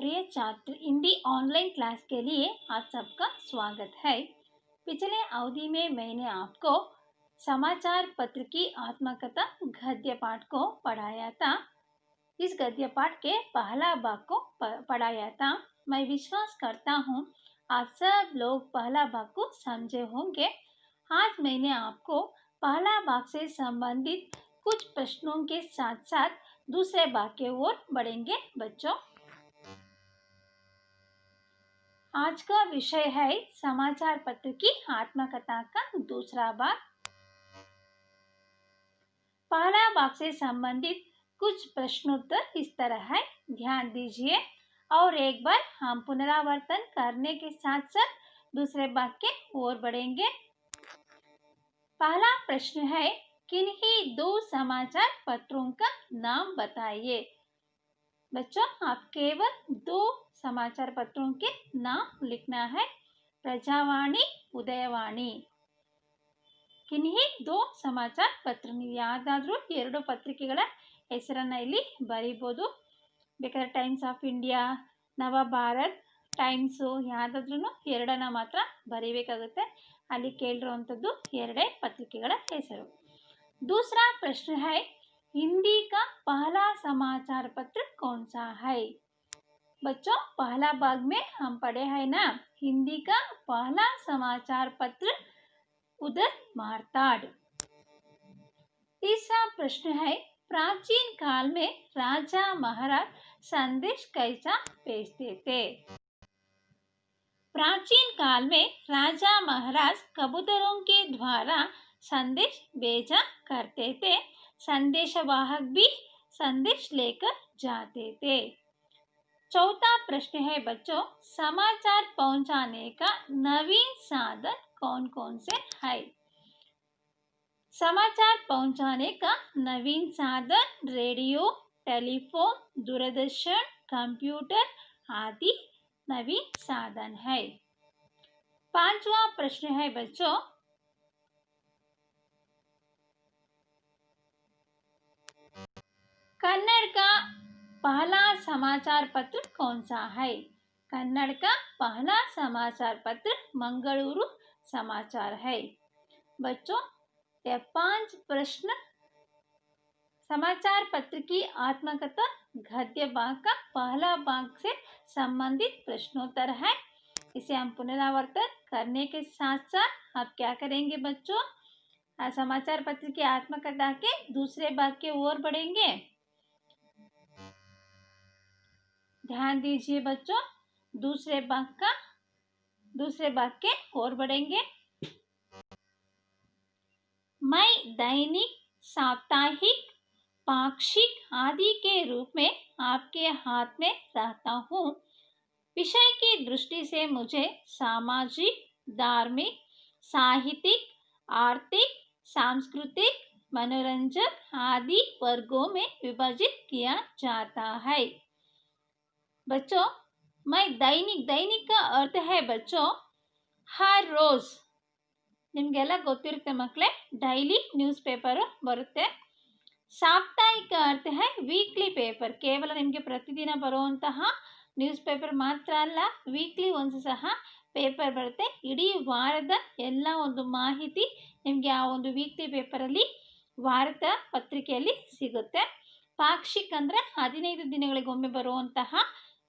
प्रिय छात्र, Hindi online class के लिए आप सबका स्वागत है। पिछले अवधि में मैंने आपको समाचार पत्र की आत्मकथा गद्य पाठ को पढ़ाया था। इस गद्य पाठ के पहला भाग को पढ़ाया था। मैं विश्वास करता हूँ आप सब लोग पहला भाग को समझे होंगे। आज मैंने आपको पहला भाग से संबंधित कुछ प्रश्नों के साथ साथ दूसरे भाग की ओर बढ़ेंगे। बच्चों, आज का विषय है समाचार पत्र की आत्मकथा का दूसरा भाग। पहला भाग से संबंधित कुछ प्रश्नोत्तर इस तरह है, ध्यान दीजिए और एक बार हम पुनरावर्तन करने के साथ साथ दूसरे भाग के ओर बढ़ेंगे। पहला प्रश्न है, किन्हीं दो समाचार पत्रों का नाम बताइए। बच्चों, आप केवल दो समाचार पत्रों के नाम लिखना है, प्रजावाणी, उदयवाणी। किन्हीं दो समाचार पत्र, ಯಾವುದಾದರೂ ಎರಡು ಪತ್ರಿಕೆಗಳ ಹೆಸರನ್ನ ಇಲ್ಲಿ ಬರೀಬಹುದು. ಬೇಕಾದ್ರೆ times of India, Navbharat, times ಯಾವುದಾದ್ರೂ ಎರಡನ್ನ ಮಾತ್ರ ಬರೀಬೇಕಾಗುತ್ತೆ. ಅಲ್ಲಿ ಕೇಳಿರುವಂಥದ್ದು ಎರಡೇ ಪತ್ರಿಕೆಗಳ ಹೆಸರು. दूसरा प्रश्न है, हिंदी का पहला समाचार पत्र कौन सा है। बच्चों, पहला भाग में हम पढ़े हैं ना, हिंदी का पहला समाचार पत्र उदय मारताड़। तीसरा प्रश्न है, प्राचीन काल में राजा महाराज संदेश कैसा भेजते थे। प्राचीन काल में राजा महाराज कबूतरों के द्वारा संदेश भेजा करते थे। संदेशवाहक भी संदेश लेकर जाते थे। चौथा प्रश्न है बच्चों, समाचार पहुंचाने का नवीन साधन कौन कौन से है। समाचार पहुंचाने का नवीन साधन रेडियो, टेलीफोन, दूरदर्शन, कंप्यूटर आदि नवीन साधन है। पांचवा प्रश्न है बच्चों, कन्नड़ का पहला समाचार पत्र कौन सा है। कन्नड़ का पहला समाचार पत्र मंगलुरु समाचार है। बच्चों, यह 5 प्रश्न समाचार पत्र की आत्मकथा गद्य भाग का पहला भाग से संबंधित प्रश्नोत्तर है। इसे हम पुनरावर्तन करने के साथ साथ आप क्या करेंगे बच्चों, समाचार पत्र की आत्मकथा के दूसरे भाग की ओर बढ़ेंगे। ध्यान दीजिए बच्चों, दूसरे भाग के ओर बढ़ेंगे। मैं दैनिक, साप्ताहिक, पाक्षिक आदि के रूप में आपके हाथ में रहता हूँ। विषय की दृष्टि से मुझे सामाजिक, धार्मिक, साहित्यिक, आर्थिक, सांस्कृतिक, मनोरंजक आदि वर्गों में विभाजित किया जाता है। बच्चों, मैं दैनिक का अर्थ है बच्चों हर रोज, ನಿಮಗೆಲ್ಲ ಗೊತ್ತಿರುತ್ತೆ ಮಕ್ಕಳೇ, ಡೈಲಿ ನ್ಯೂಸ್ ಪೇಪರು ಬರುತ್ತೆ. ಸಾಪ್ತಾಹಿಕ ಅರ್ಥ है ವೀಕ್ಲಿ ಪೇಪರ್, ಕೇವಲ ನಿಮಗೆ ಪ್ರತಿದಿನ ಬರುವಂತಹ ನ್ಯೂಸ್ ಪೇಪರ್ ಮಾತ್ರ ಅಲ್ಲ, ವೀಕ್ಲಿ ಒಂದು ಸಹ ಪೇಪರ್ ಬರುತ್ತೆ. ಇಡೀ ವಾರದ ಎಲ್ಲ ಒಂದು ಮಾಹಿತಿ ನಿಮಗೆ ಆ ಒಂದು ವೀಕ್ಲಿ ಪೇಪರಲ್ಲಿ ವಾರದ ಪತ್ರಿಕೆಯಲ್ಲಿ ಸಿಗುತ್ತೆ. ಪಾಕ್ಷಿಕ ಅಂದರೆ 15 ದಿನಗಳಿಗೊಮ್ಮೆ ಬರುವಂತಹ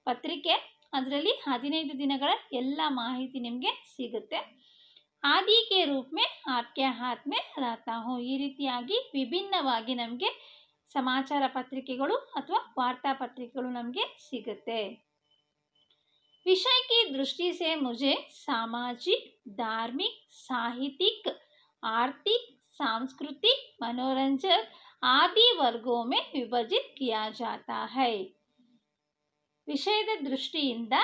ಪತ್ರಿಕೆ, ಅದರಲ್ಲಿ 15 ದಿನಗಳ ಎಲ್ಲ ಮಾಹಿತಿ ನಿಮಗೆ ಸಿಗುತ್ತೆ. ಆದಿ ಕೆ ರೂಪ में आपके हाथ में रहता हूँ. ಈ ರೀತಿಯಾಗಿ ವಿಭಿನ್ನವಾಗಿ ನಮಗೆ ಸಮಾಚಾರ ಪತ್ರಿಕೆಗಳು ಅಥವಾ ವಾರ್ತಾ ಪತ್ರಿಕೆಗಳು ನಮಗೆ ಸಿಗುತ್ತೆ. विषय की दृष्टि से मुझे सामाजिक, धार्मिक, साहित्यिक, आर्थिक, सांस्कृतिक, मनोरंजक आदि वर्गों में विभाजित किया जाता है. ವಿಷಯದ ದೃಷ್ಟಿಯಿಂದ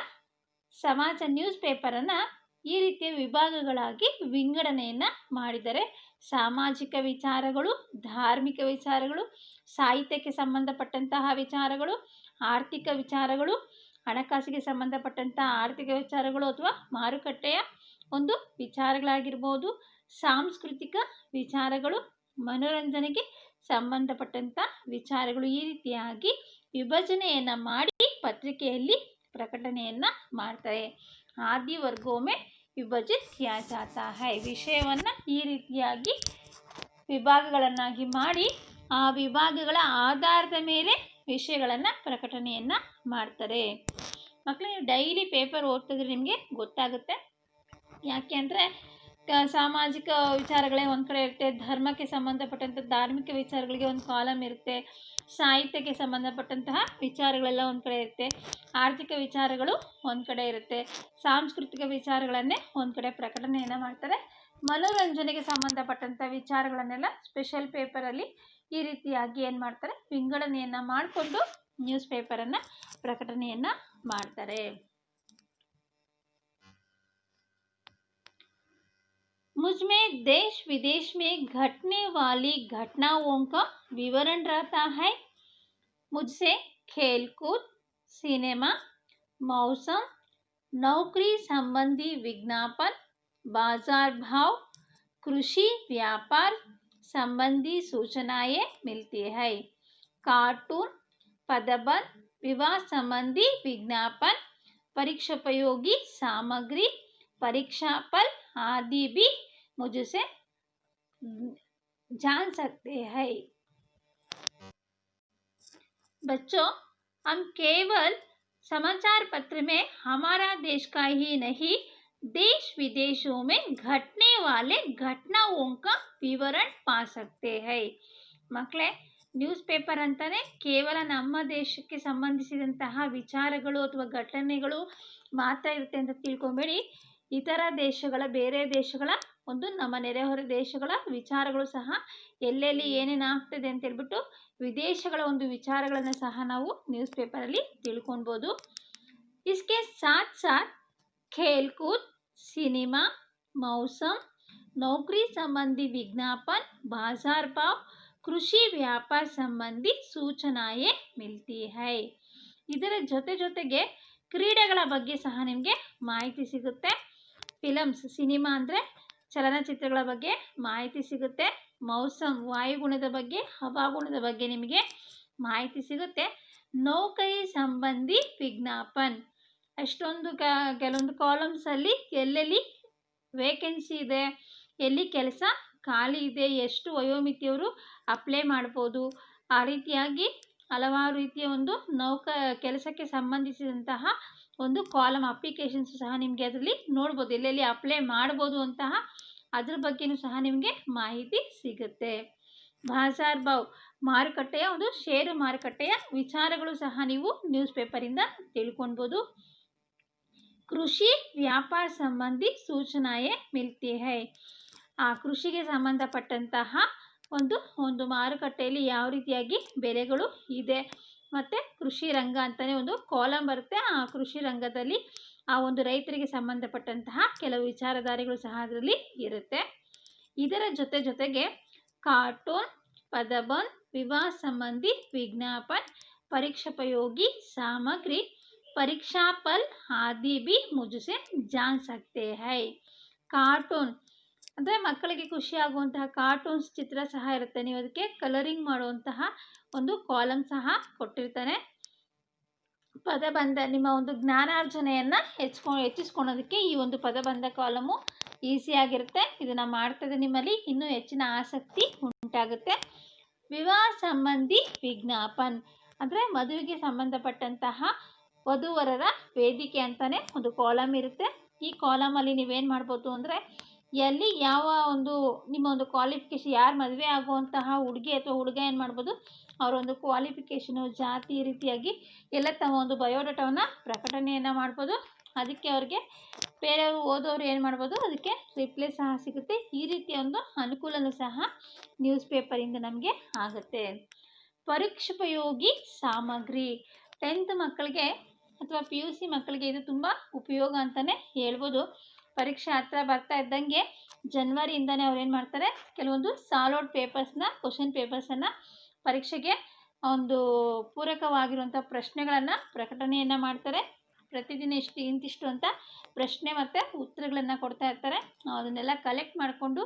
ಸಮಾಚಾರ ನ್ಯೂಸ್ ಪೇಪರನ್ನು ಈ ರೀತಿಯ ವಿಭಾಗಗಳಾಗಿ ವಿಂಗಡಣೆಯನ್ನು ಮಾಡಿದರೆ, ಸಾಮಾಜಿಕ ವಿಚಾರಗಳು, ಧಾರ್ಮಿಕ ವಿಚಾರಗಳು, ಸಾಹಿತ್ಯಕ್ಕೆ ಸಂಬಂಧಪಟ್ಟಂತಹ ವಿಚಾರಗಳು, ಆರ್ಥಿಕ ವಿಚಾರಗಳು, ಹಣಕಾಸಿಗೆ ಸಂಬಂಧಪಟ್ಟಂತಹ ಆರ್ಥಿಕ ವಿಚಾರಗಳು ಅಥವಾ ಮಾರುಕಟ್ಟೆಯ ಒಂದು ವಿಚಾರಗಳಾಗಿರ್ಬೋದು, ಸಾಂಸ್ಕೃತಿಕ ವಿಚಾರಗಳು, ಮನೋರಂಜನೆಗೆ ಸಂಬಂಧಪಟ್ಟಂಥ ವಿಚಾರಗಳು, ಈ ರೀತಿಯಾಗಿ ವಿಭಜನೆಯನ್ನು ಮಾಡಿ ಪತ್ರಿಕೆಯಲ್ಲಿ ಪ್ರಕಟಣೆಯನ್ನು ಮಾಡ್ತಾರೆ. ಆದಿ ವರ್ಗೋ ಮೇ ವಿಭಜಿತ್ ಕಿಯಾ ಜಾತಾ ಹೈ. ವಿಷಯವನ್ನು ಈ ರೀತಿಯಾಗಿ ವಿಭಾಗಗಳನ್ನಾಗಿ ಮಾಡಿ ಆ ವಿಭಾಗಗಳ ಆಧಾರದ ಮೇಲೆ ವಿಷಯಗಳನ್ನು ಪ್ರಕಟಣೆಯನ್ನು ಮಾಡ್ತಾರೆ. ಮಕ್ಕಳು, ನೀವು ಡೈಲಿ ಪೇಪರ್ ಓದ್ತಿದ್ರೆ ನಿಮಗೆ ಗೊತ್ತಾಗುತ್ತೆ. ಯಾಕೆ ಅಂದರೆ ಸಾಮಾಜಿಕ ವಿಚಾರಗಳೇ ಒಂದು ಕಡೆ ಇರುತ್ತೆ, ಧರ್ಮಕ್ಕೆ ಸಂಬಂಧಪಟ್ಟಂಥ ಧಾರ್ಮಿಕ ವಿಚಾರಗಳಿಗೆ ಒಂದು ಕಾಲಮ್ ಇರುತ್ತೆ, ಸಾಹಿತ್ಯಕ್ಕೆ ಸಂಬಂಧಪಟ್ಟಂತಹ ವಿಚಾರಗಳೆಲ್ಲ ಒಂದು ಕಡೆ ಇರುತ್ತೆ, ಆರ್ಥಿಕ ವಿಚಾರಗಳು ಒಂದು ಕಡೆ ಇರುತ್ತೆ, ಸಾಂಸ್ಕೃತಿಕ ವಿಚಾರಗಳನ್ನೇ ಒಂದು ಕಡೆ ಪ್ರಕಟಣೆಯನ್ನು ಮಾಡ್ತಾರೆ. ಮನೋರಂಜನೆಗೆ ಸಂಬಂಧಪಟ್ಟಂಥ ವಿಚಾರಗಳನ್ನೆಲ್ಲ ಸ್ಪೆಷಲ್ ಪೇಪರಲ್ಲಿ ಈ ರೀತಿಯಾಗಿ ಏನು ಮಾಡ್ತಾರೆ, ವಿಂಗಡಣೆಯನ್ನು ಮಾಡಿಕೊಂಡು ನ್ಯೂಸ್ ಪೇಪರನ್ನು ಪ್ರಕಟಣೆಯನ್ನು ಮಾಡ್ತಾರೆ. मुझ में देश विदेश में घटने वाली घटनाओं का विवरण रहता है. मुझसे खेलकूद, सिनेमा, मौसम, नौकरी संबंधी विज्ञापन, बाजार भाव, कृषि व्यापार संबंधी सूचनाएं मिलती है. कार्टून, पदबंध, विवाह संबंधी विज्ञापन, परीक्षोपयोगी सामग्री, परीक्षा फल आदि भी मुझसे जान सकते हैं. बच्चों, हम केवल समाचार पत्र में हमारा देश का ही नहीं, देश विदेशों में घटने वाले घटनाओं का विवरण पा सकते हैं. ಮಕ್ಕಳೇ, ನ್ಯೂಸ್ ಪೇಪರ್ ಅಂತಾನೆ ಕೇವಲ ನಮ್ಮ ದೇಶಕ್ಕೆ ಸಂಬಂಧಿಸಿದಂತಹ ವಿಚಾರಗಳು ಅಥವಾ ಘಟನೆಗಳು ಮಾತ್ರ ಇರುತ್ತೆ ಅಂತ ತಿಳ್ಕೊಬೇಡಿ. ಇತರ ದೇಶಗಳ, ಬೇರೆ ದೇಶಗಳ ಒಂದು ನಮ್ಮ ನೆರೆಹೊರೆ ದೇಶಗಳ ವಿಚಾರಗಳು ಸಹ ಎಲ್ಲೆಲ್ಲಿ ಏನೇನು ಆಗ್ತದೆ ಅಂತ ಹೇಳ್ಬಿಟ್ಟು ವಿದೇಶಗಳ ಒಂದು ವಿಚಾರಗಳನ್ನು ಸಹ ನಾವು ನ್ಯೂಸ್ ಪೇಪರಲ್ಲಿ ತಿಳ್ಕೊಳ್ಬೋದು. इसके साथ साथ खेलकूद, सिनेमा, मौसम, नौकरी संबंधी विज्ञापन, बाजार भाव, कृषि व्यापार संबंधी सूचनाएं मिलती है. ಇದರ ಜೊತೆಗೆ ಕ್ರೀಡೆಗಳ ಬಗ್ಗೆ ಸಹ ನಿಮಗೆ ಮಾಹಿತಿ ಸಿಗುತ್ತೆ. ಫಿಲಮ್ಸ್, ಸಿನಿಮಾ ಅಂದರೆ ಚಲನಚಿತ್ರಗಳ ಬಗ್ಗೆ ಮಾಹಿತಿ ಸಿಗುತ್ತೆ. ಮೌಸಮ್, ವಾಯುಗುಣದ ಬಗ್ಗೆ, ಹವಾಗುಣದ ಬಗ್ಗೆ ನಿಮಗೆ ಮಾಹಿತಿ ಸಿಗುತ್ತೆ. ನೌಕರಿ ಸಂಬಂಧಿ ವಿಜ್ಞಾಪನ್, ಅಷ್ಟೊಂದು ಕೆಲವೊಂದು ಕಾಲಮ್ಸಲ್ಲಿ ಎಲ್ಲೆಲ್ಲಿ ವೇಕೆನ್ಸಿ ಇದೆ, ಎಲ್ಲಿ ಕೆಲಸ ಖಾಲಿ ಇದೆ, ಎಷ್ಟು ವಯೋಮಿತಿಯವರು ಅಪ್ಲೈ ಮಾಡ್ಬೋದು, ಆ ರೀತಿಯಾಗಿ ಹಲವಾರು ರೀತಿಯ ಒಂದು ಕೆಲಸಕ್ಕೆ ಸಂಬಂಧಿಸಿದಂತಹ ಒಂದು ಕಾಲಮ್ ಅಪ್ಲಿಕೇಶನ್ಸ್ ಸಹ ನಿಮಗೆ ಅದರಲ್ಲಿ ನೋಡ್ಬೋದು. ಎಲ್ಲೆಲ್ಲಿ ಅಪ್ಲೈ ಮಾಡ್ಬೋದು ಅಂತಹ ಅದ್ರ ಬಗ್ಗೆಯೂ ಸಹ ನಿಮಗೆ ಮಾಹಿತಿ ಸಿಗುತ್ತೆ. ಬಾಜಾರ್ ಭಾವ್, ಮಾರುಕಟ್ಟೆಯ ಒಂದು ಷೇರು ಮಾರುಕಟ್ಟೆಯ ವಿಚಾರಗಳು ಸಹ ನೀವು ನ್ಯೂಸ್ ಪೇಪರಿಂದ ತಿಳ್ಕೊಳ್ಬೋದು. ಕೃಷಿ ವ್ಯಾಪಾರ ಸಂಬಂಧಿ ಸೂಚನಾಯೇ ಮಿಲ್ತಿ ಹೈ. ಆ ಕೃಷಿಗೆ ಸಂಬಂಧಪಟ್ಟಂತಹ ಒಂದು ಮಾರುಕಟ್ಟೆಯಲ್ಲಿ ಯಾವ ರೀತಿಯಾಗಿ ಬೆಲೆಗಳು ಇದೆ, ಮತ್ತು ಕೃಷಿ ರಂಗ ಅಂತಲೇ ಒಂದು ಕಾಲಮ್ ಬರುತ್ತೆ. ಆ ಕೃಷಿ ರಂಗದಲ್ಲಿ ಆ ಒಂದು ರೈತರಿಗೆ ಸಂಬಂಧಪಟ್ಟಂತಹ ಕೆಲವು ವಿಚಾರಧಾರೆಗಳು ಸಹ ಅದರಲ್ಲಿ ಇರುತ್ತೆ. ಇದರ ಜೊತೆಗೆ ಕಾರ್ಟೂನ್, पदबंध, विवाह संबंधी विज्ञापन, परीक्षोपयोगी सामग्री, परीक्षा फल आदि भी मुझसे जान सकते हैं. ಕಾರ್ಟೂನ್ ಅಂದರೆ ಮಕ್ಕಳಿಗೆ ಖುಷಿಯಾಗುವಂತಹ ಕಾರ್ಟೂನ್ಸ್ ಚಿತ್ರ ಸಹ ಇರುತ್ತೆ. ನೀವು ಅದಕ್ಕೆ ಕಲರಿಂಗ್ ಮಾಡುವಂತಹ ಒಂದು ಕಾಲಮ್ ಸಹ ಕೊಟ್ಟಿರ್ತಾನೆ. ಪದಬಂಧ, ನಿಮ್ಮ ಒಂದು ಜ್ಞಾನಾರ್ಜನೆಯನ್ನು ಹೆಚ್ಚಿಸ್ಕೊಳೋದಕ್ಕೆ ಈ ಒಂದು ಪದಬಂಧ ಕಾಲಮು ಈಸಿಯಾಗಿರುತ್ತೆ. ಇದನ್ನು ಮಾಡ್ತಿದ್ರೆ ನಿಮ್ಮಲ್ಲಿ ಇನ್ನೂ ಹೆಚ್ಚಿನ ಆಸಕ್ತಿ ಉಂಟಾಗುತ್ತೆ. ವಿವಾಹ ಸಂಬಂಧಿ ವಿಜ್ಞಾಪನ್ ಅಂದರೆ ಮದುವೆಗೆ ಸಂಬಂಧಪಟ್ಟಂತಹ ವಧುವರರ ವೇದಿಕೆ ಅಂತಲೇ ಒಂದು ಕಾಲಮ್ ಇರುತ್ತೆ. ಈ ಕಾಲಮಲ್ಲಿ ನೀವೇನು ಮಾಡ್ಬೋದು ಅಂದರೆ ಎಲ್ಲಿ ಯಾವ ಒಂದು ನಿಮ್ಮ ಒಂದು ಕ್ವಾಲಿಫಿಕೇಷನ್, ಯಾರು ಮದುವೆ ಆಗುವಂತಹ ಹುಡುಗಿ ಅಥವಾ ಹುಡುಗ ಏನು ಮಾಡ್ಬೋದು, ಅವರ ಒಂದು ಕ್ವಾಲಿಫಿಕೇಷನು, ಜಾತಿ, ಈ ರೀತಿಯಾಗಿ ಎಲ್ಲ ತಮ್ಮ ಒಂದು ಬಯೋಡಾಟವನ್ನು ಪ್ರಕಟಣೆಯನ್ನು ಮಾಡ್ಬೋದು. ಅದಕ್ಕೆ ಅವ್ರಿಗೆ ಬೇರೆಯವರು ಓದೋರು ಏನು ಮಾಡ್ಬೋದು, ಅದಕ್ಕೆ ರಿಪ್ಲೈ ಸಹ ಸಿಗುತ್ತೆ. ಈ ರೀತಿಯ ಒಂದು ಅನುಕೂಲನೂ ಸಹ ನ್ಯೂಸ್ ಪೇಪರಿಂದ ನಮಗೆ ಆಗುತ್ತೆ. ಪರೀಕ್ಷೋಪಯೋಗಿ ಸಾಮಗ್ರಿ, 10th ಮಕ್ಕಳಿಗೆ ಅಥವಾ PUC ಮಕ್ಕಳಿಗೆ ಇದು ತುಂಬ ಉಪಯೋಗ ಅಂತಲೇ ಹೇಳ್ಬೋದು. ಪರೀಕ್ಷೆ ಹತ್ರ ಬರ್ತಾ ಇದ್ದಂಗೆ ಜನವರಿಯಿಂದನೇ ಅವ್ರು ಏನು ಮಾಡ್ತಾರೆ, ಕೆಲವೊಂದು ಸಾಲ್ವ್ಡ್ ಪೇಪರ್ಸ್ನ, ಕ್ವಶನ್ ಪೇಪರ್ಸನ್ನು, ಪರೀಕ್ಷೆಗೆ ಒಂದು ಪೂರಕವಾಗಿರುವಂಥ ಪ್ರಶ್ನೆಗಳನ್ನು ಪ್ರಕಟಣೆಯನ್ನು ಮಾಡ್ತಾರೆ. ಪ್ರತಿದಿನ ಇಂತಿಷ್ಟು ಅಂತ ಪ್ರಶ್ನೆ ಮತ್ತು ಉತ್ತರಗಳನ್ನು ಕೊಡ್ತಾ ಇರ್ತಾರೆ. ಅದನ್ನೆಲ್ಲ ಕಲೆಕ್ಟ್ ಮಾಡಿಕೊಂಡು,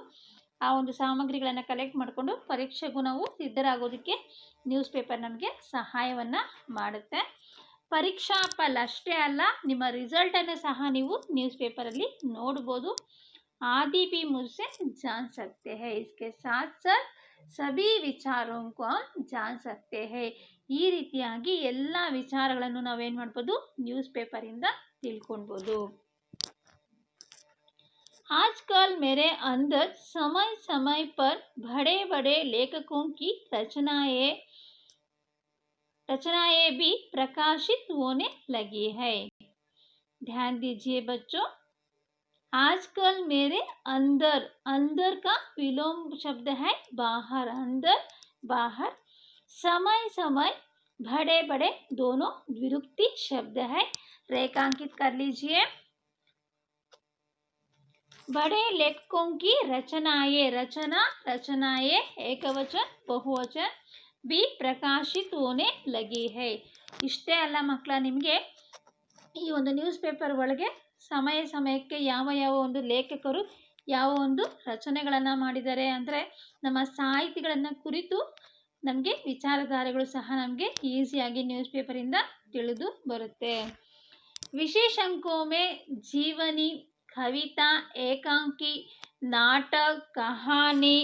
ಆ ಒಂದು ಸಾಮಗ್ರಿಗಳನ್ನು ಕಲೆಕ್ಟ್ ಮಾಡಿಕೊಂಡು ಪರೀಕ್ಷೆಗೂ ನಾವು ಸಿದ್ಧರಾಗೋದಕ್ಕೆ ನ್ಯೂಸ್ ಪೇಪರ್ ನಮಗೆ ಸಹಾಯವನ್ನು ಮಾಡುತ್ತೆ. ಪರೀಕ್ಷಾ ಫಲ ಅಷ್ಟೇ ಅಲ್ಲ, ನಿಮ್ಮ ರಿಸಲ್ಟನ್ನು ಸಹ ನೀವು ನ್ಯೂಸ್ ಪೇಪರಲ್ಲಿ ನೋಡ್ಬೋದು. आदि भी मुझसे जान सकते हैं, इसके साथ साथ सभी विचारों को हम जान सकते हैं. ಈ ರೀತಿಯಾಗಿ ಎಲ್ಲ ವಿಚಾರಗಳನ್ನು ನಾವೇನು ಮಾಡ್ಬೋದು, ನ್ಯೂಸ್ ಪೇಪರಿಂದ ತಿಳ್ಕೊಳ್ಬೋದು. आजकल मेरे अंदर समय समय पर बड़े बड़े लेखकों की रचनाएं भी प्रकाशित होने लगी है. ध्यान दीजिए बच्चों, आजकल मेरे अंदर, अंदर का विलोम शब्द है बाहर, अंदर बाहर, समय समय, बड़े बड़े दोनों द्विरुक्ति शब्द है, रेखांकित कर लीजिए. बड़े लेखकों की रचनाएं, रचनाएं ಏಕವಚನ ಬಹುವಚನ भी प्रकाशित होने लगी है. ಇಷ್ಟೇ ಅಲ್ಲ ಮಕ್ಕಳ, ನಿಮಗೆ ಈ ಒಂದು ನ್ಯೂಸ್ ಪೇಪರ್ ಒಳಗೆ ಸಮಯ ಸಮಯಕ್ಕೆ ಯಾವ ಯಾವ ಒಂದು ಲೇಖಕರು ಯಾವ ಒಂದು ರಚನೆಗಳನ್ನು ಮಾಡಿದ್ದಾರೆ ಅಂದರೆ ನಮ್ಮ ಸಾಹಿತಿಗಳನ್ನು ಕುರಿತು ನಮಗೆ ವಿಚಾರಧಾರೆಗಳು ಸಹ ನಮಗೆ ಈಸಿಯಾಗಿ ನ್ಯೂಸ್ ಪೇಪರಿಂದ ತಿಳಿದು ಬರುತ್ತೆ. ವಿಶೇಷ अंकों में जीवनी, कविता, एकांकी, नाटक, कहानी,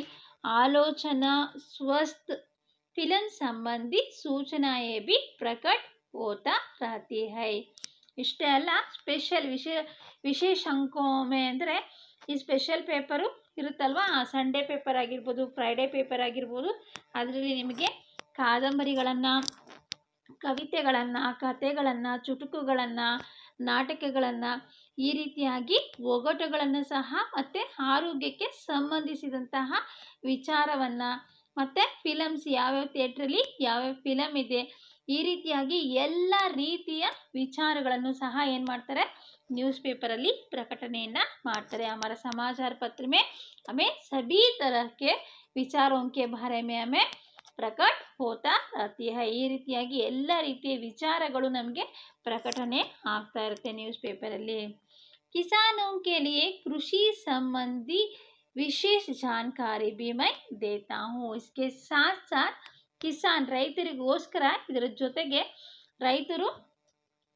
आलोचना, स्वस्थ, फिल्म संबंधी सूचनाएं भी प्रकट होता रहती है. ಇಷ್ಟೇ ಅಲ್ಲ, ವಿಶೇಷ ಅಂಕೋಮೆ ಅಂದರೆ ಈ ಸ್ಪೆಷಲ್ ಪೇಪರು ಇರುತ್ತಲ್ವ, ಸಂಡೇ ಪೇಪರ್ ಆಗಿರ್ಬೋದು, ಫ್ರೈಡೇ ಪೇಪರ್ ಆಗಿರ್ಬೋದು, ಅದರಲ್ಲಿ ನಿಮಗೆ ಕಾದಂಬರಿಗಳನ್ನು, ಕವಿತೆಗಳನ್ನು, ಕಥೆಗಳನ್ನು, ಚುಟುಕುಗಳನ್ನು, ನಾಟಕಗಳನ್ನು, ಈ ರೀತಿಯಾಗಿ ಒಗಟುಗಳನ್ನು ಸಹ ಮತ್ತು ಆರೋಗ್ಯಕ್ಕೆ ಸಂಬಂಧಿಸಿದಂತಹ ವಿಚಾರವನ್ನು ಮತ್ತು ಫಿಲಮ್ಸ್ ಯಾವ್ಯಾವ ಥಿಯೇಟ್ರಲ್ಲಿ ಯಾವ್ಯಾವ ಫಿಲಮ್ ಇದೆ, ಈ ರೀತಿಯಾಗಿ ಎಲ್ಲ ರೀತಿಯ ವಿಚಾರಗಳನ್ನು ಸಹ ಏನು ಮಾಡ್ತಾರೆ, ನ್ಯೂಸ್ ಪೇಪರಲ್ಲಿ ಪ್ರಕಟಣೆಯನ್ನು ಮಾಡ್ತಾರೆ. हमारा समाचार पत्र में हमें सभी तरह के विचारों के बारे में हमें ಪ್ರಕಟ ಹೋತಾ रहती है. ಈ ರೀತಿಯಾಗಿ ಎಲ್ಲ ರೀತಿಯ ವಿಚಾರಗಳು ನಮಗೆ ಪ್ರಕಟಣೆ ಆಗ್ತಾ ಇರುತ್ತೆ ನ್ಯೂಸ್ ಪೇಪರಲ್ಲಿ. किसानों के लिए कृषि संबंधी विशेष जानकारी भी मैं देता हूँ. इसके साथ साथ ಕಿಸಾನ್, ರೈತರಿಗೋಸ್ಕರ, ಇದರ ಜೊತೆಗೆ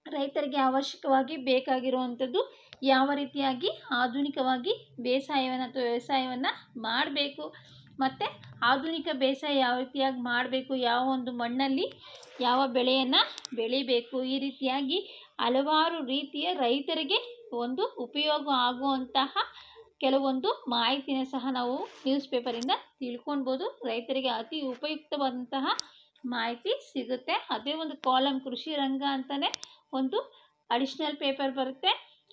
ರೈತರಿಗೆ ಅವಶ್ಯಕವಾಗಿ ಬೇಕಾಗಿರುವಂಥದ್ದು ಯಾವ ರೀತಿಯಾಗಿ ಆಧುನಿಕವಾಗಿ ಬೇಸಾಯವನ್ನು ಅಥವಾ ವ್ಯವಸಾಯವನ್ನು ಮಾಡಬೇಕು, ಮತ್ತು ಆಧುನಿಕ ಬೇಸಾಯ ಯಾವ ರೀತಿಯಾಗಿ ಮಾಡಬೇಕು, ಯಾವ ಒಂದು ಮಣ್ಣಲ್ಲಿ ಯಾವ ಬೆಳೆಯನ್ನು ಬೆಳಿಬೇಕು, ಈ ರೀತಿಯಾಗಿ ಹಲವಾರು ರೀತಿಯ ರೈತರಿಗೆ ಒಂದು ಉಪಯೋಗ ಆಗುವಂತಹ ಕೆಲವೊಂದು ಮಾಹಿತಿನ ಸಹ ನಾವು ನ್ಯೂಸ್ ಪೇಪರಿಂದ ತಿಳ್ಕೊಳ್ಬೋದು. ರೈತರಿಗೆ ಅತಿ ಉಪಯುಕ್ತವಾದಂತಹ ಮಾಹಿತಿ ಸಿಗುತ್ತೆ. ಅದೇ ಒಂದು ಕಾಲಮ್ ಕೃಷಿ ರಂಗ ಅಂತಲೇ ಒಂದು ಅಡಿಷ್ನಲ್ ಪೇಪರ್ ಬರುತ್ತೆ,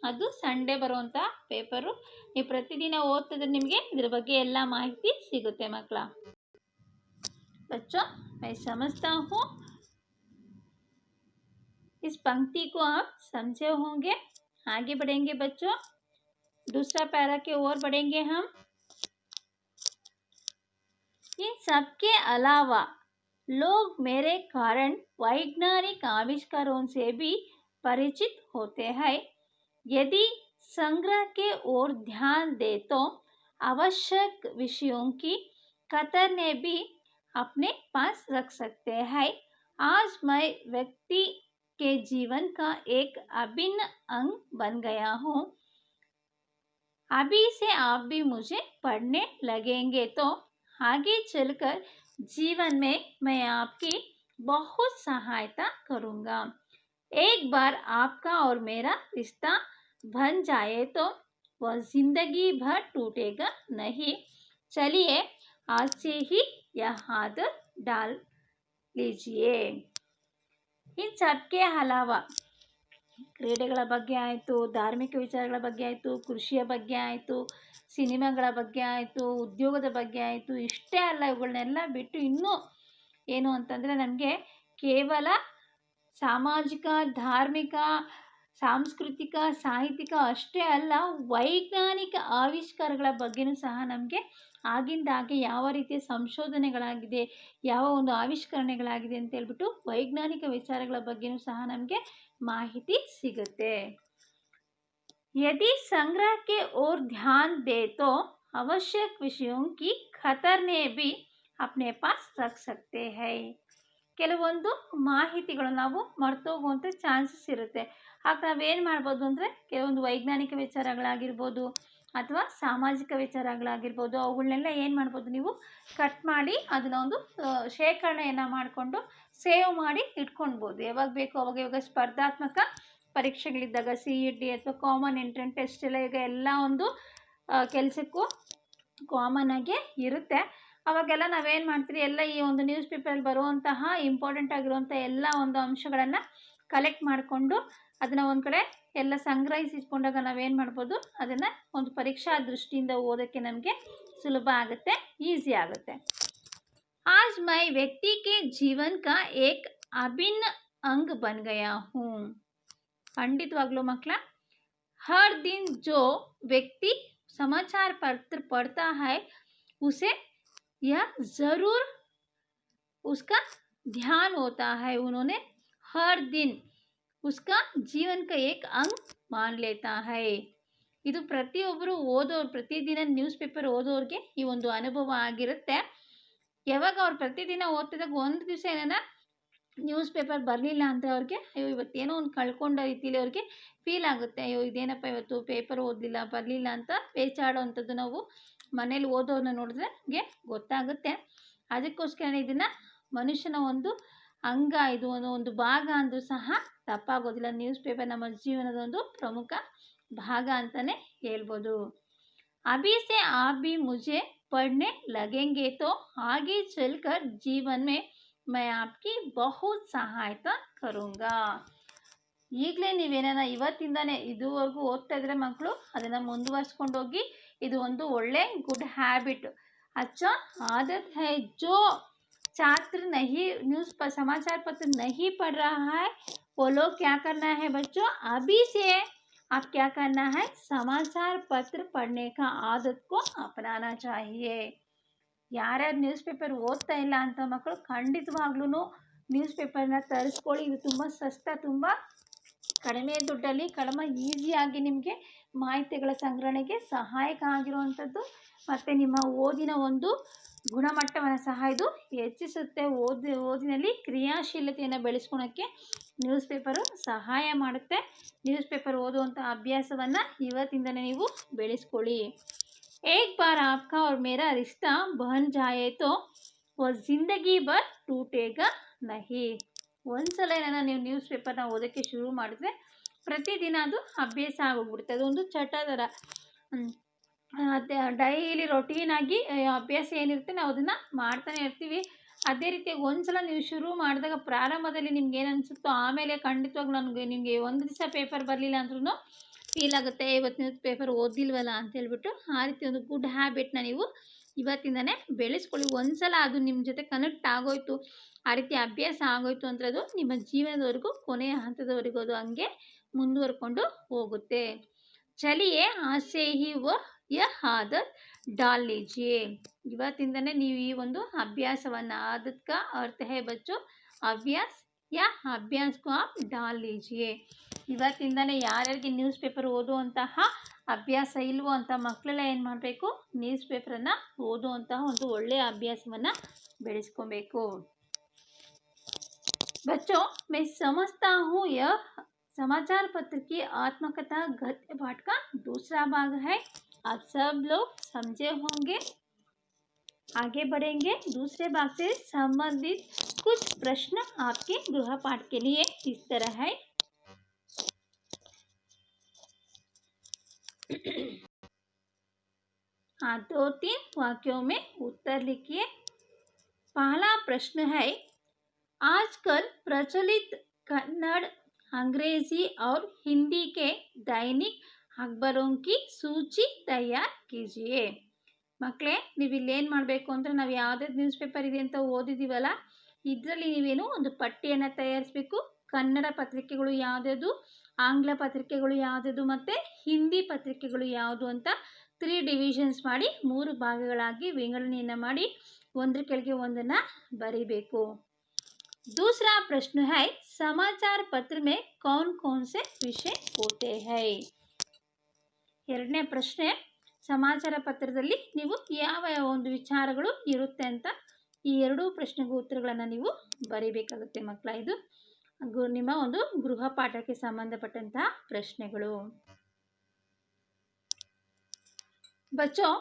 ಅದು ಸಂಡೇ ಬರುವಂಥ ಪೇಪರು. ನೀವು ಪ್ರತಿದಿನ ಓದ್ತಿದ್ರೆ ನಿಮಗೆ ಇದ್ರ ಬಗ್ಗೆ ಎಲ್ಲ ಮಾಹಿತಿ ಸಿಗುತ್ತೆ ಮಕ್ಕಳ. बच्चों, मैं समझता हूँ इस पंक्ति को आप समझे होंगे. आगे बढ़ेंगे बच्चों, दूसरा पैरा की ओर बढ़ेंगे हम. इन सबके अलावा लोग मेरे कारण वैज्ञानिक आविष्कारों से भी परिचित होते हैं. यदि संग्रह के ओर ध्यान दे तो आवश्यक विषयों की कतरने भी अपने पास रख सकते हैं. आज मैं व्यक्ति के जीवन का एक अभिन्न अंग बन गया हूँ. अभी से आप भी मुझे पढ़ने लगेंगे तो आगे चलकर जीवन में मैं आपकी बहुत सहायता करूँगा. एक बार आपका और मेरा रिश्ता बन जाए तो वह जिंदगी भर टूटेगा नहीं. चलिए आज से ही यह आदत डाल लीजिए. इन सबके अलावा ಕ್ರೀಡೆಗಳ ಬಗ್ಗೆ ಆಯಿತು, ಧಾರ್ಮಿಕ ವಿಚಾರಗಳ ಬಗ್ಗೆ ಆಯಿತು, ಕೃಷಿಯ ಬಗ್ಗೆ ಆಯಿತು, ಸಿನಿಮಾಗಳ ಬಗ್ಗೆ ಆಯಿತು, ಉದ್ಯೋಗದ ಬಗ್ಗೆ ಆಯಿತು, ಇಷ್ಟೇ ಅಲ್ಲ, ಇವುಗಳನ್ನೆಲ್ಲ ಬಿಟ್ಟು ಇನ್ನೂ ಏನು ಅಂತಂದರೆ ನಮಗೆ ಕೇವಲ ಸಾಮಾಜಿಕ, ಧಾರ್ಮಿಕ, ಸಾಂಸ್ಕೃತಿಕ, ಸಾಹಿತ್ಯಿಕ ಅಷ್ಟೇ ಅಲ್ಲ, ವೈಜ್ಞಾನಿಕ ಆವಿಷ್ಕಾರಗಳ ಬಗ್ಗೆಯೂ ಸಹ ನಮಗೆ ಆಗಿಂದಾಗೆ ಯಾವ ರೀತಿಯ ಸಂಶೋಧನೆಗಳಾಗಿದೆ, ಯಾವ ಒಂದು ಆವಿಷ್ಕರಣೆಗಳಾಗಿದೆ ಅಂತ ಹೇಳ್ಬಿಟ್ಟು ವೈಜ್ಞಾನಿಕ ವಿಚಾರಗಳ ಬಗ್ಗೆಯೂ ಸಹ ನಮಗೆ ಮಾಹಿತಿ ಸಿಗುತ್ತೆ. यदि संग्रह के ओर ध्यान दे तो आवश्यक विषयों की कतरने भी अपने पास रख सकते हैं. ಕೆಲವೊಂದು ಮಾಹಿತಿಗಳು ನಾವು ಮರ್ತೋಗುವಂಥ ಚಾನ್ಸಸ್ ಇರುತ್ತೆ. ಆಗ ನಾವೇನು ಮಾಡ್ಬೋದು ಅಂದರೆ ಕೆಲವೊಂದು ವೈಜ್ಞಾನಿಕ ವಿಚಾರಗಳಾಗಿರ್ಬೋದು ಅಥವಾ ಸಾಮಾಜಿಕ ವಿಚಾರಗಳಾಗಿರ್ಬೋದು ಅವುಗಳನ್ನೆಲ್ಲ ಏನು ಮಾಡ್ಬೋದು ನೀವು ಕಟ್ ಮಾಡಿ ಅದನ್ನ ಒಂದು ಶೇಖರಣೆಯನ್ನು ಮಾಡಿಕೊಂಡು ಸೇವ್ ಮಾಡಿ ಇಟ್ಕೊಳ್ಬೋದು. ಯಾವಾಗ ಬೇಕೋ ಅವಾಗ. ಇವಾಗ ಸ್ಪರ್ಧಾತ್ಮಕ ಪರೀಕ್ಷೆಗಳಿದ್ದಾಗ CET ಅಥವಾ ಕಾಮನ್ ಎಂಟ್ರೆನ್ಸ್ ಟೆಸ್ಟ್ ಎಲ್ಲ ಈಗ ಎಲ್ಲ ಒಂದು ಕೆಲಸಕ್ಕೂ ಕಾಮನ್ ಆಗಿ ಇರುತ್ತೆ. ಅವಾಗೆಲ್ಲ ನಾವೇನು ಮಾಡ್ತೀರಿ, ಎಲ್ಲ ಈ ಒಂದು ನ್ಯೂಸ್ ಪೇಪರಲ್ಲಿ ಬರುವಂತಹ ಇಂಪಾರ್ಟೆಂಟ್ ಆಗಿರುವಂಥ ಎಲ್ಲ ಒಂದು ಅಂಶಗಳನ್ನು ಕಲೆಕ್ಟ್ ಮಾಡಿಕೊಂಡು ಅದನ್ನು ಒಂದು ಕಡೆ ಎಲ್ಲ ಸಂಗ್ರಹಿಸಿಟ್ಕೊಂಡಾಗ ನಾವೇನು ಮಾಡ್ಬೋದು, ಅದನ್ನು ಒಂದು ಪರೀಕ್ಷಾ ದೃಷ್ಟಿಯಿಂದ ಓದೋಕ್ಕೆ ನಮಗೆ ಸುಲಭ ಆಗುತ್ತೆ, ಈಸಿ ಆಗುತ್ತೆ. आज मैं व्यक्ति के जीवन का एक अभिन्न अंग बन गया हूँ. ಖಂಡಿತವಾಗ್ಲೂ ಮಕ್ಕಳ, हर दिन जो व्यक्ति समाचार पत्र पढ़ता है उसे यह ज़रूर उसका ध्यान होता है. उन्होंने हर दिन उसका जीवन का एक अंग मान लेता है. ಇದು ಪ್ರತಿಯೊಬ್ಬರು ಓದೋರು, ಪ್ರತಿದಿನ ನ್ಯೂಸ್ ಪೇಪರ್ ಓದೋರಿಗೆ ಈ ಒಂದು ಅನುಭವ ಆಗಿರುತ್ತೆ. ಯಾವಾಗ ಅವ್ರು ಪ್ರತಿದಿನ ಓದ್ತಿದ್ದಾಗ ಒಂದು ದಿವಸ ಏನಾರ ನ್ಯೂಸ್ ಪೇಪರ್ ಬರಲಿಲ್ಲ ಅಂತ ಅವ್ರಿಗೆ ಅಯ್ಯೋ ಇವತ್ತೇನೋ ಒಂದು ಕಳ್ಕೊಂಡ ರೀತಿಯಲ್ಲಿ ಅವ್ರಿಗೆ ಫೀಲ್ ಆಗುತ್ತೆ. ಅಯ್ಯೋ ಇದೇನಪ್ಪ ಇವತ್ತು ಪೇಪರ್ ಓದಲಿಲ್ಲ, ಬರಲಿಲ್ಲ ಅಂತ ಬೇಚಾಡೋವಂಥದ್ದು ನಾವು ಮನೇಲಿ ಓದೋರನ್ನ ನೋಡಿದ್ರೆ ಗೊತ್ತಾಗುತ್ತೆ. ಅದಕ್ಕೋಸ್ಕರ ಇದನ್ನು ಮನುಷ್ಯನ ಒಂದು ಅಂಗ, ಇದು ಒಂದು ಭಾಗ ಅಂದರೂ ಸಹ ತಪ್ಪಾಗೋದಿಲ್ಲ. ನ್ಯೂಸ್ ಪೇಪರ್ ನಮ್ಮ ಜೀವನದ ಒಂದು ಪ್ರಮುಖ ಭಾಗ ಅಂತಲೇ ಹೇಳ್ಬೋದು. अभी से आप भी मुझे पढ़ने लगेंगे तो आगे चलकर जीवन में मैं आपकी बहुत सहायता करूँगा. ಈಗಲೇ ನೀವೇನ ಇವತ್ತಿಂದಾನೇ ಇದುವರೆಗೂ ಓದ್ತಾ ಇದ್ರೆ ಮಕ್ಕಳು ಅದನ್ನು ಮುಂದುವರ್ಸ್ಕೊಂಡು ಹೋಗಿ. ಇದು ಒಂದು ಒಳ್ಳೆ ಗುಡ್ ಹ್ಯಾಬಿಟ್. अच्छा आदत है जो छात्र नहीं न्यूज़ पर समाचार पत्र नहीं पढ़ रहा है वो लोग क्या करना है बच्चों, अभी से आप क्या करना है, समाचार पत्र पढ़ने का आदत को अपनाना चाहिए. ಯಾರ್ಯಾರು ನ್ಯೂಸ್ ಪೇಪರ್ ಓದ್ತಾ ಇಲ್ಲ ಅಂತ ಮಕ್ಕಳು ಖಂಡಿತವಾಗ್ಲೂ ನ್ಯೂಸ್ ಪೇಪರ್ನ ತರಿಸ್ಕೊಳ್ಳಿ. ಇದು ತುಂಬ ಸಸ್ತ, ತುಂಬ ಕಡಿಮೆ ದುಡ್ಡಲ್ಲಿ ಕಡಿಮೆ ಈಸಿಯಾಗಿ ನಿಮಗೆ ಮಾಹಿತಿಗಳ ಸಂಗ್ರಹಣೆಗೆ ಸಹಾಯಕ ಆಗಿರುವಂಥದ್ದು ಮತ್ತು ನಿಮ್ಮ ಓದಿನ ಒಂದು ಗುಣಮಟ್ಟವನ್ನು ಸಹ ಇದು ಹೆಚ್ಚಿಸುತ್ತೆ. ಓದಿನಲ್ಲಿ ಕ್ರಿಯಾಶೀಲತೆಯನ್ನು ಬೆಳೆಸ್ಕೊಳಕ್ಕೆ ನ್ಯೂಸ್ ಪೇಪರು ಸಹಾಯ ಮಾಡುತ್ತೆ. ನ್ಯೂಸ್ ಪೇಪರ್ ಓದುವಂಥ ಅಭ್ಯಾಸವನ್ನು ಇವತ್ತಿಂದಲೇ ನೀವು ಬೆಳೆಸ್ಕೊಳ್ಳಿ. एक बार आपका और मेरा रिश्ता बन जाए तो वो ಜಿಂದಗಿ ಭರ್ ಟೂಟೇಗಾ ನಹಿ. ಒಂದ್ಸಲ ಏನಾರ ನೀವು ನ್ಯೂಸ್ ಪೇಪರ್ನ ಓದೋಕ್ಕೆ ಶುರು ಮಾಡಿದ್ರೆ ಪ್ರತಿದಿನ ಅದು ಅಭ್ಯಾಸ ಆಗೋಗ್ಬಿಡುತ್ತೆ. ಅದೊಂದು ಚಟ ಥರ, ಡೈಲಿ ರೊಟೀನಾಗಿ ಅಭ್ಯಾಸ ಏನಿರುತ್ತೆ ನಾವು ಅದನ್ನು ಮಾಡ್ತಾನೆ ಇರ್ತೀವಿ. ಅದೇ ರೀತಿಯಾಗಿ ಒಂದ್ಸಲ ನೀವು ಶುರು ಮಾಡಿದಾಗ ಪ್ರಾರಂಭದಲ್ಲಿ ನಿಮ್ಗೆ ಏನು ಅನಿಸುತ್ತೋ ಆಮೇಲೆ ಖಂಡಿತವಾಗಿ ನಿಮಗೆ ಒಂದು ದಿವಸ ಪೇಪರ್ ಬರಲಿಲ್ಲ ಅಂದ್ರೂ ಫೀಲ್ ಆಗುತ್ತೆ, ಇವತ್ತು ನ್ಯೂಸ್ ಪೇಪರ್ ಓದಿಲ್ವಲ್ಲ ಅಂತ ಹೇಳ್ಬಿಟ್ಟು. ಆ ರೀತಿ ಒಂದು ಗುಡ್ ಹ್ಯಾಬಿಟ್ನ ನೀವು ಇವತ್ತಿಂದನೇ ಬೆಳೆಸ್ಕೊಳ್ಳಿ. ಒಂದ್ಸಲ ಅದು ನಿಮ್ಮ ಜೊತೆ ಕನೆಕ್ಟ್ ಆಗೋಯ್ತು, ಆ ರೀತಿ ಅಭ್ಯಾಸ ಆಗೋಯ್ತು ಅಂದರೆ ಅದು ನಿಮ್ಮ ಜೀವನದವರೆಗೂ, ಕೊನೆಯ ಹಂತದವರೆಗೂ ಅದು ಹಂಗೆ ಮುಂದುವರ್ಕೊಂಡು ಹೋಗುತ್ತೆ. ಚಲಿಯೇ ಆಸೆ ಹಿ ಯಹ ಆದತ್ ಡಾಲ್ ಲೀಜಿಯೇ. ಇವತ್ತಿಂದನೇ ನೀವು ಈ ಒಂದು ಅಭ್ಯಾಸವನ್ನು, ಆದತ್ ಕಾ ಅರ್ಥ ಹೈ ಬಚ್ಚೋ ಅಭ್ಯಾಸ ಯಾ ಅಭ್ಯಾಸ ಕೋ ಆಪ್ ಡಾಲ್ ಲೀಜಿಯೇ. ಇವತ್ತಿಂದನೇ ಯಾರ್ಯಾರಿಗೆ ನ್ಯೂಸ್ ಪೇಪರ್ ಓದುವಂತಹ ಅಭ್ಯಾಸ ಇಲ್ವೋ ಅಂತ ಮಕ್ಕಳೆಲ್ಲ ಏನು ಮಾಡಬೇಕು, ನ್ಯೂಸ್ ಪೇಪರನ್ನು ಓದುವಂತಹ ಒಂದು ಒಳ್ಳೆಯ ಅಭ್ಯಾಸವನ್ನು ಬೆಳೆಸ್ಕೊಬೇಕು. बच्चों मैं समझता हूँ यह समाचार पत्र की आत्मकथा गद्य पाठ का दूसरा भाग है. आप सब लोग समझे होंगे. आगे बढ़ेंगे. दूसरे भाग से संबंधित कुछ प्रश्न आपके गृह पाठ के लिए इस तरह है. हाँ, 2-3 वाक्यों में उत्तर लिखिए. पहला प्रश्न है, आजकल प्रचलित कन्नड़, अंग्रेजी और हिंदी के दैनिक अखबारों की सूची तैयार कीजिए. ಮಕ್ಕಳೇ, ನೀವು ಇಲ್ಲೇನು ಮಾಡಬೇಕು ಅಂದರೆ, ನಾವು ಯಾವುದಾದ್ರು ನ್ಯೂಸ್ ಪೇಪರ್ ಇದೆ ಅಂತ ಓದಿದ್ದೀವಲ್ಲ, ಇದರಲ್ಲಿ ನೀವೇನು ಒಂದು ಪಟ್ಟಿಯನ್ನು ತಯಾರಿಸಬೇಕು. ಕನ್ನಡ ಪತ್ರಿಕೆಗಳು ಯಾವುದ್ಯಾವುದು, ಆಂಗ್ಲ ಪತ್ರಿಕೆಗಳು ಯಾವುದ್ಯಾವುದು ಮತ್ತು ಹಿಂದಿ ಪತ್ರಿಕೆಗಳು ಯಾವುದು ಅಂತ 3 ಡಿವಿಷನ್ಸ್ ಮಾಡಿ 3 ಭಾಗಗಳಾಗಿ ವಿಂಗಡಣೆಯನ್ನು ಮಾಡಿ ಒಂದ್ರ ಕೆಳಗೆ ಒಂದನ್ನು ಬರೀಬೇಕು. दूसरा प्रश्न है, समाचार पत्र में कौन कौन से विषय होते हैं. ಎರಡನೇ ಪ್ರಶ್ನೆ, ಸಮಾಚಾರ ಪತ್ರದಲ್ಲಿ ನೀವು ಯಾವ ಯಾವ ಒಂದು ವಿಚಾರಗಳು ಇರುತ್ತೆ ಅಂತ ಈ ಎರಡೂ ಪ್ರಶ್ನೆಗೂ ಉತ್ತರಗಳನ್ನು ನೀವು ಬರೀಬೇಕಾಗುತ್ತೆ ಮಕ್ಕಳ. ಇದು ನಿಮ್ಮ ಒಂದು ಗೃಹ ಪಾಠಕ್ಕೆ ಸಂಬಂಧಪಟ್ಟಂತಹ ಪ್ರಶ್ನೆಗಳು. बच्चों,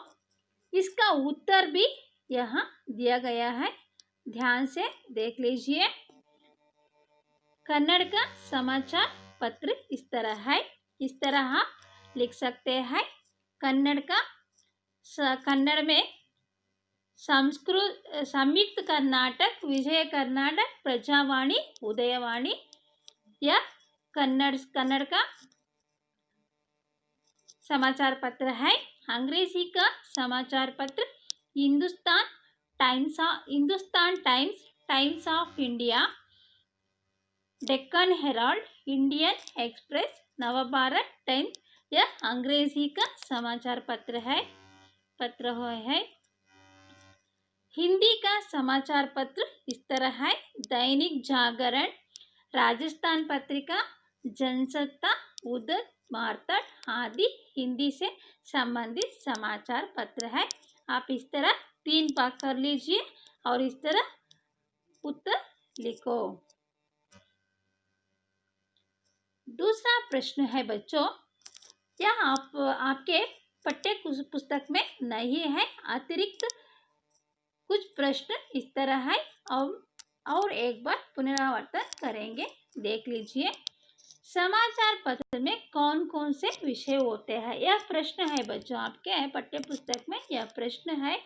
इसका उत्तर भी यहाँ दिया गया है, ध्यान से देख लीजिए। कन्नड़ का समाचार पत्र इस तरह है, इस तरह आप लिख सकते हैं। कन्नड़ में संयुक्त कर्नाटक, विजय कर्नाटक, प्रजावाणी, उदयवाणी, यह कन्नड़ का समाचार पत्र है। अंग्रेजी का समाचार पत्र Hindustan times, times of India, Deccan Herald, Indian express, Navbharat times, यह अंग्रेजी का समाचार पत्र है। हिंदी का समाचार पत्र इस तरह है, दैनिक जागरण, राजस्थान पत्रिका, जनसत्ता, उदय, मार्तंड आदि हिंदी से संबंधित समाचार पत्र है। आप इस तरह 3 भाग कर लीजिए और इस तरह उत्तर लिखो। दूसरा प्रश्न है बच्चों, यह आपके पाठ्य पुस्तक में नहीं है, अतिरिक्त कुछ प्रश्न इस तरह है और एक बार पुनरावर्तन करेंगे, देख लीजिए। समाचार पत्र में कौन कौन से विषय होते हैं? यह प्रश्न है बच्चों, आपके पाठ्य पुस्तक में यह प्रश्न है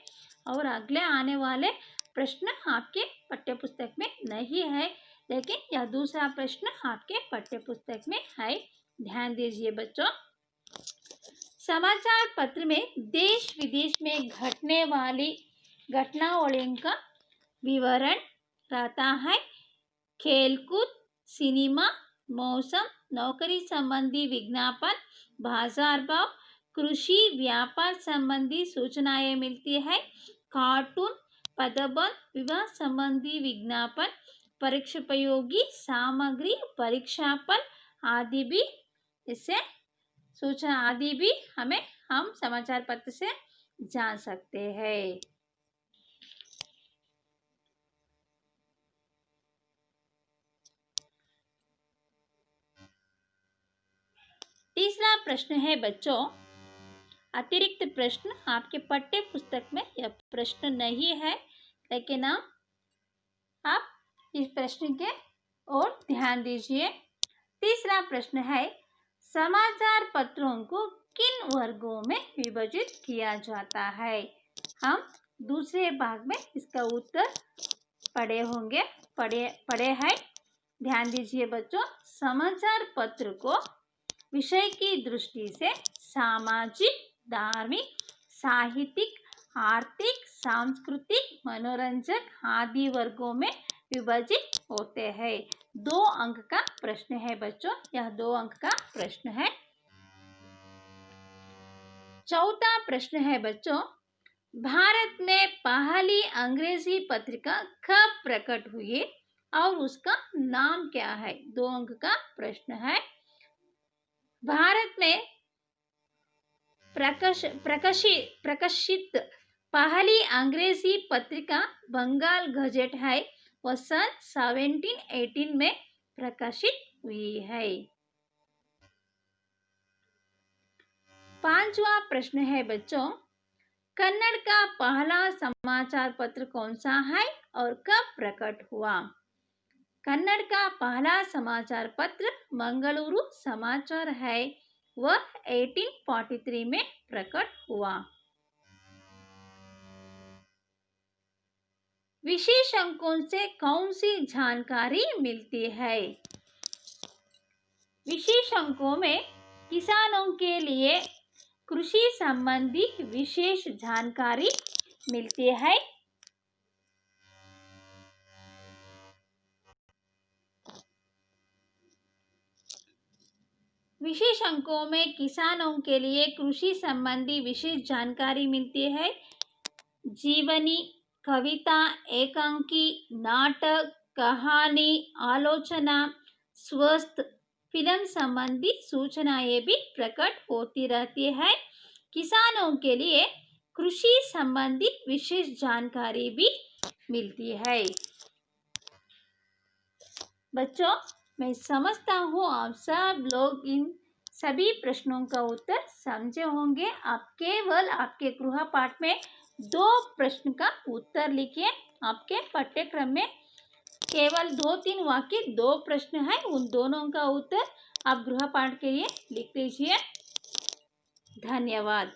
और अगले आने वाले प्रश्न आपके पाठ्य पुस्तक में नहीं है, लेकिन यह दूसरा प्रश्न आपके पाठ्य पुस्तक में है, ध्यान दीजिए बच्चों। समाचार पत्र में देश विदेश में घटने वाली घटनावलियों का विवरण रहता है। खेलकूद, सिनेमा, मौसम, नौकरी संबंधी विज्ञापन, बाजार भाव, कृषि व्यापार संबंधी सूचनाएं मिलती है। कार्टून, पदबंध, विवाह संबंधी विज्ञापन, परीक्षोपयोगी सामग्री, परीक्षाफल आदि भी इससे सूचना आदि भी हम समाचार पत्र से जान सकते हैं। तीसरा प्रश्न है बच्चों, अतिरिक्त प्रश्न आपके पाठ्य पुस्तक में यह प्रश्न नहीं है, लेकिन आप इस प्रश्न के ओर ध्यान दीजिए। तीसरा प्रश्न है, समाचार पत्रों को किन वर्गों में विभाजित किया जाता है? हम दूसरे भाग में इसका उत्तर पढ़े हैं, ध्यान दीजिए बच्चों। समाचार पत्र को विषय की दृष्टि से सामाजिक, धार्मिक, साहित्यिक, आर्थिक, सांस्कृतिक, मनोरंजक आदि वर्गों में विभाजित होते हैं। 2 अंक का प्रश्न है बच्चों, यह 2 अंक का प्रश्न है। चौथा प्रश्न है बच्चों, भारत में पहली अंग्रेजी पत्रिका कब प्रकट हुई और उसका नाम क्या है? 2 अंक का प्रश्न है। भारत में प्रकाशित पहली अंग्रेजी पत्रिका बंगाल गजेट है, वह सन 1718 में प्रकाशित हुई है। 5वां प्रश्न है बच्चों, कन्नड़ का पहला समाचार पत्र कौन सा है और कब प्रकट हुआ? कन्नड़ का पहला समाचार पत्र मंगलुरु समाचार है, वह 1843 में प्रकट हुआ। विशेष अंकों से कौन सी जानकारी मिलती है? विशेष अंकों में किसानों के लिए कृषि संबंधी विशेष जानकारी मिलती है। विशेष अंकों में किसानों के लिए कृषि संबंधी विशेष जानकारी मिलती है। जीवनी, कविता, एकांकी, नाटक, कहानी, आलोचना, स्वस्थ, फिल्म संबंधी सूचनाएं भी प्रकट होती रहती है। किसानों के लिए कृषि संबंधी विशेष जानकारी भी मिलती है। बच्चों, मैं समझता हूँ आप सब लोग इन सभी प्रश्नों का उत्तर समझे होंगे। आप केवल आपके गृह पाठ में 2 प्रश्न का उत्तर लिखिए। आपके पाठ्यक्रम में केवल 2-3 वाक्य 2 प्रश्न है, उन दोनों का उत्तर आप गृह पाठ के लिए लिख लीजिए। धन्यवाद।